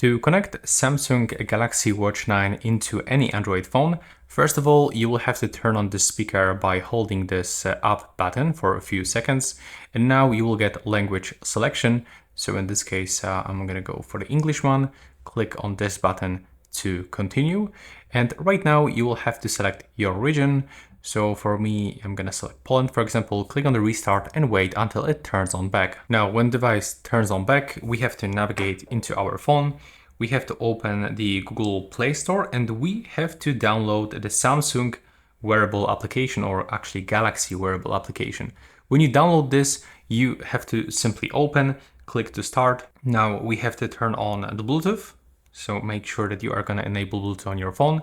To connect Samsung Galaxy Watch 9 into any Android phone, first of all, you will have to turn on the speaker by holding this up button for a few seconds. And now you will get language selection. So in this case, I'm going to go for the English one, click on this button to continue. And right now you will have to select your region. So for me, I'm going to select Poland, for example, click on the restart and wait until it turns on back. Now, when the device turns on back, we have to navigate into our phone. We have to open the Google Play Store and we have to download the Samsung Wearable application, or actually Galaxy Wearable application. When you download this, you have to simply open, click to start. Now we have to turn on the Bluetooth. So make sure that you are going to enable Bluetooth on your phone.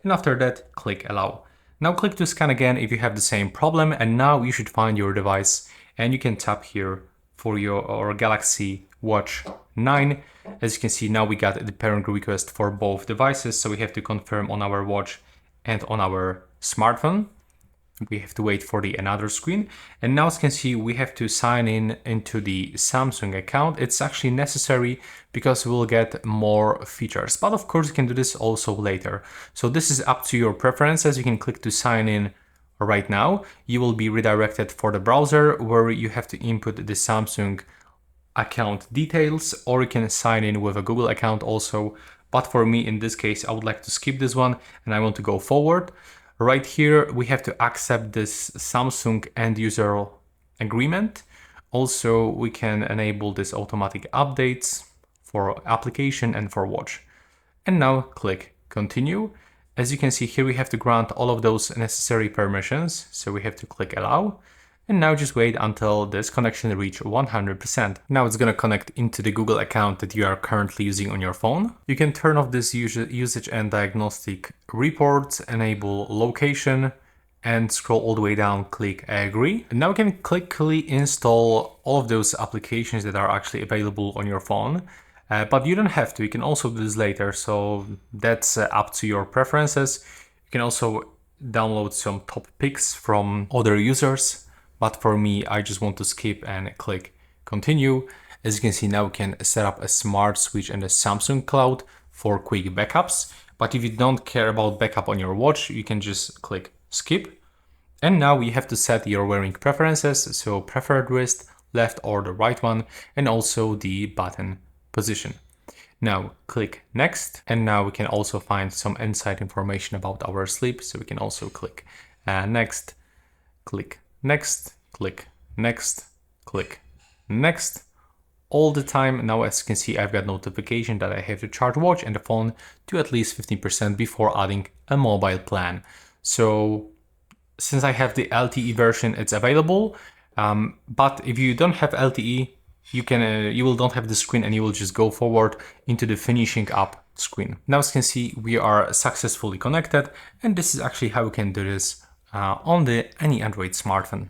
And after that, click allow. Now click to scan again if you have the same problem, and now you should find your device and you can tap here for your Galaxy Watch 9. As you can see, now we got the pairing request for both devices, so we have to confirm on our watch and on our smartphone. We have to wait for the another screen. And now as you can see, we have to sign in into the Samsung account. It's actually necessary because we'll get more features, but of course you can do this also later. So this is up to your preferences. You can click to sign in right now. You will be redirected for the browser where you have to input the Samsung account details, or you can sign in with a Google account also. But for me, in this case, I would like to skip this one and I want to go forward. Right here, we have to accept this Samsung end user agreement. Also, we can enable this automatic updates for application and for watch. And now click continue. As you can see here, we have to grant all of those necessary permissions. So we have to click allow. And now just wait until this connection reaches 100%. Now it's going to connect into the Google account that you are currently using on your phone. You can turn off this usage and diagnostic reports, enable location, and scroll all the way down, click I agree. And now you can quickly install all of those applications that are actually available on your phone. But you don't have to, you can also do this later. So that's up to your preferences. You can also download some top picks from other users. But for me, I just want to skip and click continue. As you can see, now we can set up a smart switch in the Samsung cloud for quick backups. But if you don't care about backup on your watch, you can just click skip. And now you have to set your wearing preferences. So preferred wrist, left or the right one, and also the button position. Now click next. And now we can also find some inside information about our sleep. So we can also click next, click next, click next, click next all the time. Now as you can see, I've got notification that I have to charge watch and the phone to at least 15% before adding a mobile plan. So since I have the LTE version, it's available. But if you don't have LTE, you will don't have the screen and you will just go forward into the finishing up screen. Now as you can see, we are successfully connected, and this is actually how you can do this on any Android smartphone.